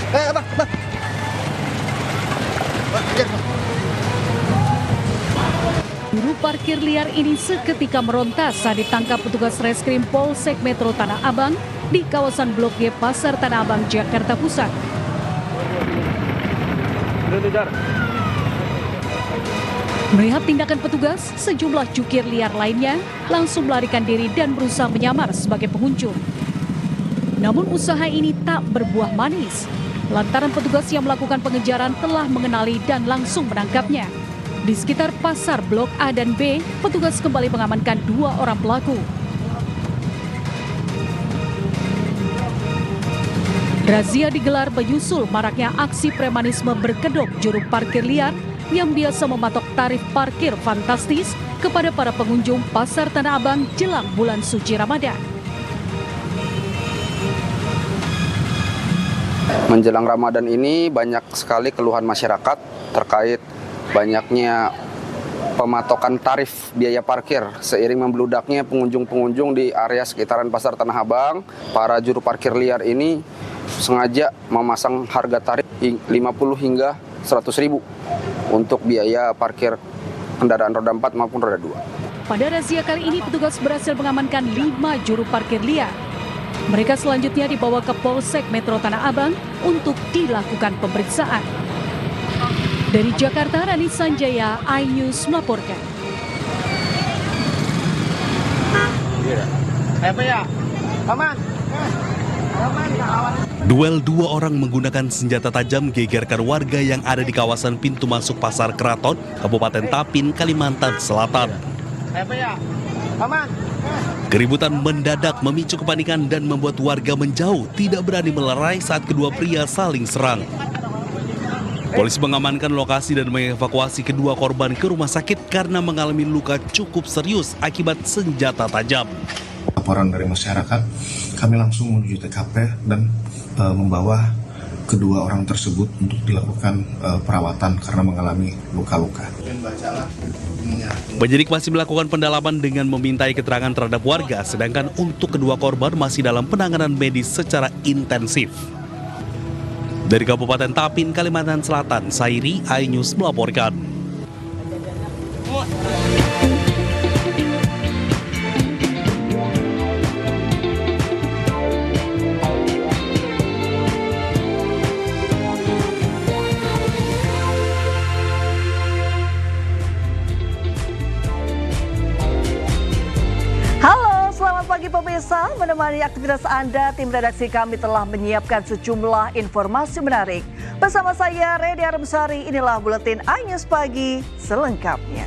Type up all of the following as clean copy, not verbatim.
Bang, bang. Bang, kejar, bang. Juru parkir liar ini seketika meronta saat ditangkap petugas reskrim Polsek Metro Tanah Abang di kawasan Blok G Pasar Tanah Abang, Jakarta Pusat. Melihat tindakan petugas, sejumlah jukir liar lainnya langsung melarikan diri dan berusaha menyamar sebagai pengunjung. Namun usaha ini tak berbuah manis, lantaran petugas yang melakukan pengejaran telah mengenali dan langsung menangkapnya. Di sekitar pasar Blok A dan B, petugas kembali mengamankan 2 orang pelaku. Razia digelar menyusul maraknya aksi premanisme berkedok juru parkir liar yang biasa mematok tarif parkir fantastis kepada para pengunjung Pasar Tanah Abang jelang bulan suci Ramadan. Menjelang Ramadan ini banyak sekali keluhan masyarakat terkait banyaknya pematokan tarif biaya parkir. Seiring membludaknya pengunjung-pengunjung di area sekitaran Pasar Tanah Abang, para juru parkir liar ini sengaja memasang harga tarif 50 hingga 100 ribu untuk biaya parkir kendaraan roda 4 maupun roda 2. Pada razia kali ini petugas berhasil mengamankan 5 juru parkir liar. Mereka selanjutnya dibawa ke Polsek Metro Tanah Abang untuk dilakukan pemeriksaan. Dari Jakarta, Rani Sanjaya, iNews melaporkan. Duel 2 orang menggunakan senjata tajam gegerkan warga yang ada di kawasan pintu masuk Pasar Keraton, Kabupaten Tapin, Kalimantan Selatan. Keributan mendadak memicu kepanikan dan membuat warga menjauh, tidak berani melerai saat kedua pria saling serang. Polisi mengamankan lokasi dan mengevakuasi kedua korban ke rumah sakit karena mengalami luka cukup serius akibat senjata tajam. Laporan dari masyarakat, kami langsung menuju TKP dan membawa kedua orang tersebut untuk dilakukan perawatan karena mengalami luka-luka. Penyidik masih melakukan pendalaman dengan memintai keterangan terhadap warga, sedangkan untuk kedua korban masih dalam penanganan medis secara intensif. Dari Kabupaten Tapin, Kalimantan Selatan, Sairi, iNews melaporkan. Pagi pemirsa, menemani aktivitas Anda, tim redaksi kami telah menyiapkan sejumlah informasi menarik. Bersama saya, Redi Armsari, inilah Buletin iNews Pagi selengkapnya.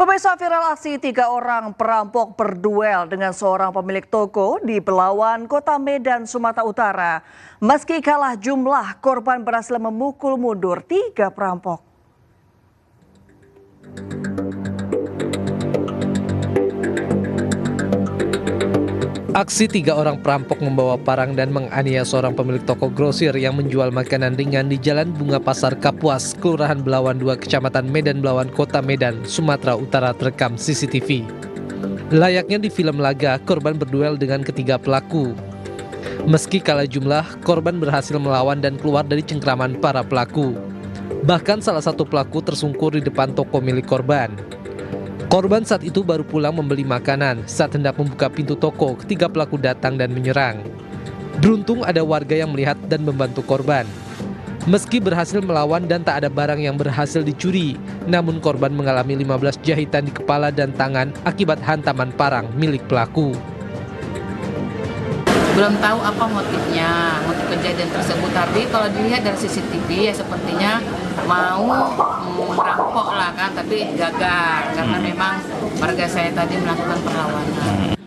Pemirsa, viral aksi 3 orang perampok berduel dengan seorang pemilik toko di Belawan, Kota Medan, Sumatera Utara. Meski kalah jumlah, korban berhasil memukul mundur 3 perampok. Aksi 3 orang perampok membawa parang dan menganiaya seorang pemilik toko grosir yang menjual makanan ringan di Jalan Bunga Pasar Kapuas, Kelurahan Belawan 2, Kecamatan Medan Belawan, Kota Medan, Sumatera Utara terekam CCTV. Layaknya di film laga, korban berduel dengan ketiga pelaku. Meski kalah jumlah, korban berhasil melawan dan keluar dari cengkraman para pelaku. Bahkan salah satu pelaku tersungkur di depan toko milik korban. Korban saat itu baru pulang membeli makanan. Saat hendak membuka pintu toko, ketiga pelaku datang dan menyerang. Beruntung ada warga yang melihat dan membantu korban. Meski berhasil melawan dan tak ada barang yang berhasil dicuri, namun korban mengalami 15 jahitan di kepala dan tangan akibat hantaman parang milik pelaku. Belum tahu apa motif kejadian tersebut, tapi kalau dilihat dari CCTV ya sepertinya mau merampok lah kan, tapi gagal karena memang warga saya tadi melakukan perlawanan.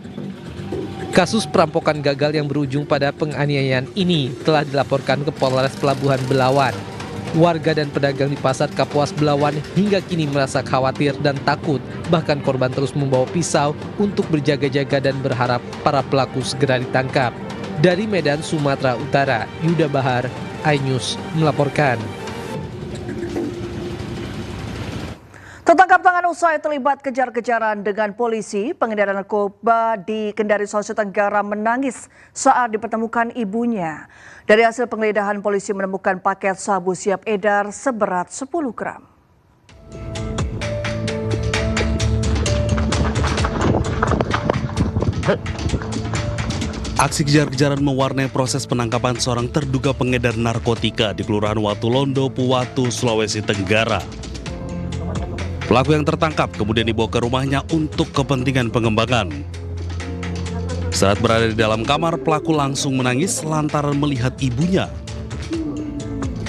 Kasus perampokan gagal yang berujung pada penganiayaan ini telah dilaporkan ke Polres Pelabuhan Belawan. Warga dan pedagang di Pasar Kapuas Belawan hingga kini merasa khawatir dan takut. Bahkan korban terus membawa pisau untuk berjaga-jaga dan berharap para pelaku segera ditangkap. Dari Medan, Sumatera Utara, Yuda Bahar, iNews melaporkan. Tertangkap tangan usai terlibat kejar-kejaran dengan polisi, pengedar narkoba di Kendari, Sulawesi Tenggara menangis saat dipertemukan ibunya. Dari hasil penggeledahan, polisi menemukan paket sabu siap edar seberat 10 gram. Aksi kejar-kejaran mewarnai proses penangkapan seorang terduga pengedar narkotika di Kelurahan Watulondo, Puwatu, Sulawesi Tenggara. Pelaku yang tertangkap kemudian dibawa ke rumahnya untuk kepentingan pengembangan. Saat berada di dalam kamar, pelaku langsung menangis lantaran melihat ibunya.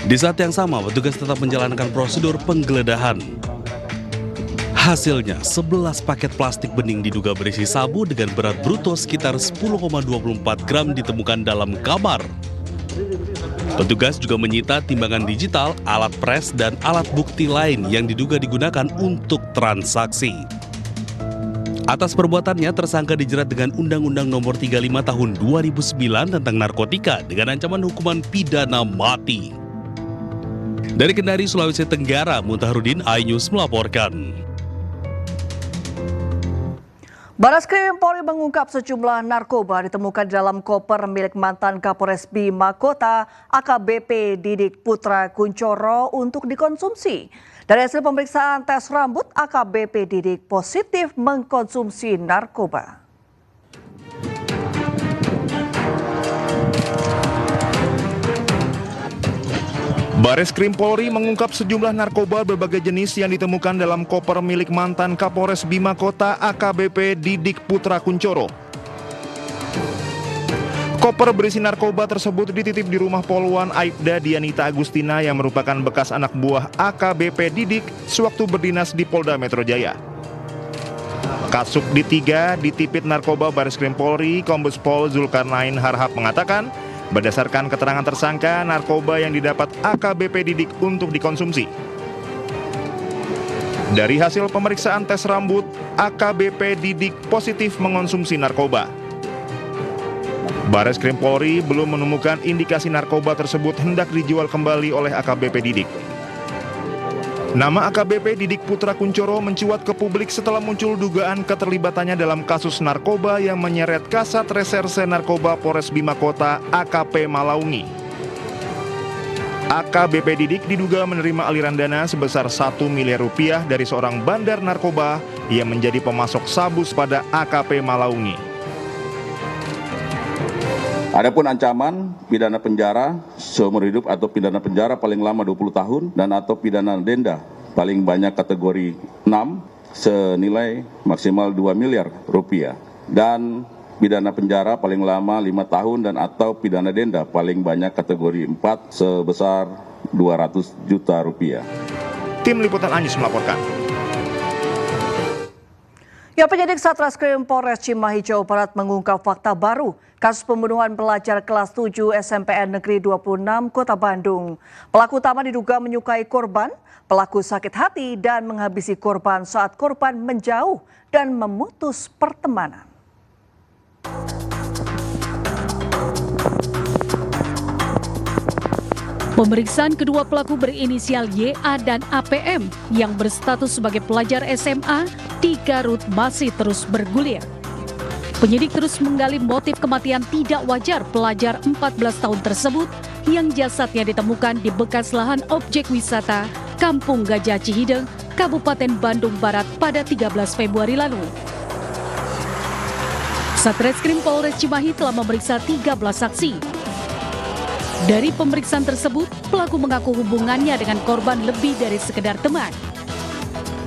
Di saat yang sama, petugas tetap menjalankan prosedur penggeledahan. Hasilnya, 11 paket plastik bening diduga berisi sabu dengan berat bruto sekitar 10,24 gram ditemukan dalam kamar. Petugas juga menyita timbangan digital, alat pres, dan alat bukti lain yang diduga digunakan untuk transaksi. Atas perbuatannya, tersangka dijerat dengan Undang-Undang Nomor 35 Tahun 2009 tentang narkotika dengan ancaman hukuman pidana mati. Dari Kendari, Sulawesi Tenggara, Muntaharudin, iNews melaporkan. Bareskrim Polri mengungkap sejumlah narkoba ditemukan dalam koper milik mantan Kapolres Bima Kota AKBP Didik Putra Kuncoro untuk dikonsumsi. Dari hasil pemeriksaan tes rambut, AKBP Didik positif mengkonsumsi narkoba. Bareskrim Polri mengungkap sejumlah narkoba berbagai jenis yang ditemukan dalam koper milik mantan Kapolres Bima Kota AKBP Didik Putra Kuncoro. Koper berisi narkoba tersebut dititip di rumah Poluan Aibda Dianita Agustina yang merupakan bekas anak buah AKBP Didik sewaktu berdinas di Polda Metro Jaya. Kasubdit 3 Ditipit Narkoba Bareskrim Polri, Kombes Pol Zulkarnain Harhab mengatakan, berdasarkan keterangan tersangka, narkoba yang didapat AKBP Didik untuk dikonsumsi. Dari hasil pemeriksaan tes rambut, AKBP Didik positif mengonsumsi narkoba. Bareskrim Polri belum menemukan indikasi narkoba tersebut hendak dijual kembali oleh AKBP Didik. Nama AKBP Didik Putra Kuncoro mencuat ke publik setelah muncul dugaan keterlibatannya dalam kasus narkoba yang menyeret Kasat Reserse Narkoba Polres Bima Kota AKP Malaungi. AKBP Didik diduga menerima aliran dana sebesar 1 miliar rupiah dari seorang bandar narkoba yang menjadi pemasok sabu pada AKP Malaungi. Adapun ancaman pidana penjara seumur hidup atau pidana penjara paling lama 20 tahun dan atau pidana denda paling banyak kategori 6 senilai maksimal 2 miliar rupiah dan pidana penjara paling lama 5 tahun dan atau pidana denda paling banyak kategori 4 sebesar 200 juta rupiah. Tim Liputan iNews melaporkan. Ya, penyidik Satreskrim Polres Cimahi, Jawa Barat mengungkap fakta baru kasus pembunuhan pelajar kelas 7 SMPN Negeri 26 Kota Bandung. Pelaku utama diduga menyukai korban, pelaku sakit hati dan menghabisi korban saat korban menjauh dan memutus pertemanan. Pemeriksaan kedua pelaku berinisial YA dan APM yang berstatus sebagai pelajar SMA di Garut masih terus bergulir. Penyidik terus menggali motif kematian tidak wajar pelajar 14 tahun tersebut yang jasadnya ditemukan di bekas lahan objek wisata Kampung Gajah Cihideng, Kabupaten Bandung Barat pada 13 Februari lalu. Satreskrim Polres Cimahi telah memeriksa 13 saksi. Dari pemeriksaan tersebut, pelaku mengaku hubungannya dengan korban lebih dari sekedar teman.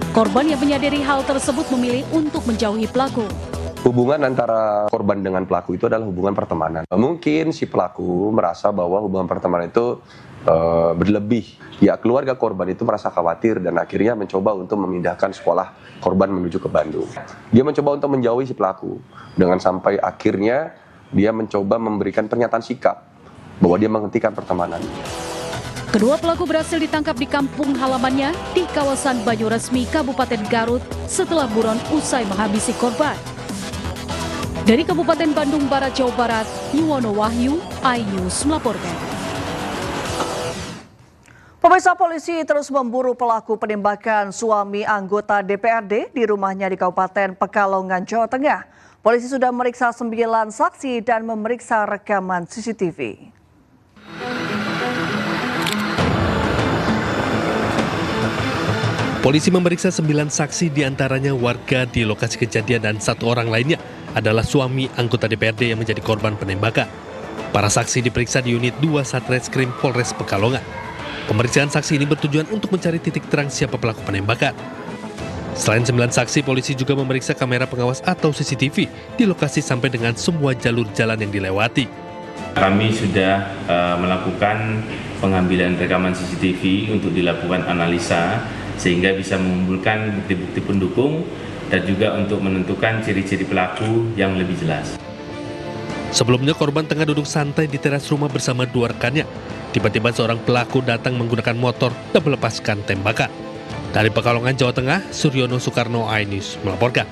Korban yang menyadari hal tersebut memilih untuk menjauhi pelaku. Hubungan antara korban dengan pelaku itu adalah hubungan pertemanan. Mungkin si pelaku merasa bahwa hubungan pertemanan itu berlebih. Ya, keluarga korban itu merasa khawatir dan akhirnya mencoba untuk memindahkan sekolah korban menuju ke Bandung. Dia mencoba untuk menjauhi si pelaku dengan sampai akhirnya dia mencoba memberikan pernyataan sikap bahwa dia menghentikan pertemanan. Kedua pelaku berhasil ditangkap di kampung halamannya di kawasan Banyuresmi, Kabupaten Garut setelah buron usai menghabisi korban. Dari Kabupaten Bandung Barat, Jawa Barat, Yuwono Wahyu, iNews melaporkan. Pemirsa, polisi terus memburu pelaku penembakan suami anggota DPRD di rumahnya di Kabupaten Pekalongan, Jawa Tengah. Polisi sudah memeriksa 9 saksi dan memeriksa rekaman CCTV. Polisi memeriksa 9 saksi, diantaranya warga di lokasi kejadian dan 1 orang lainnya adalah suami anggota DPRD yang menjadi korban penembakan. Para saksi diperiksa di unit 2 Satreskrim Polres Pekalongan. Pemeriksaan saksi ini bertujuan untuk mencari titik terang siapa pelaku penembakan. Selain 9 saksi, polisi juga memeriksa kamera pengawas atau CCTV di lokasi sampai dengan semua jalur jalan yang dilewati. Kami sudah melakukan pengambilan rekaman CCTV untuk dilakukan analisa sehingga bisa mengumpulkan bukti-bukti pendukung dan juga untuk menentukan ciri-ciri pelaku yang lebih jelas. Sebelumnya korban tengah duduk santai di teras rumah bersama 2 rekannya. Tiba-tiba seorang pelaku datang menggunakan motor dan melepaskan tembakan. Dari Pekalongan, Jawa Tengah, Suryono Soekarno, iNews melaporkan.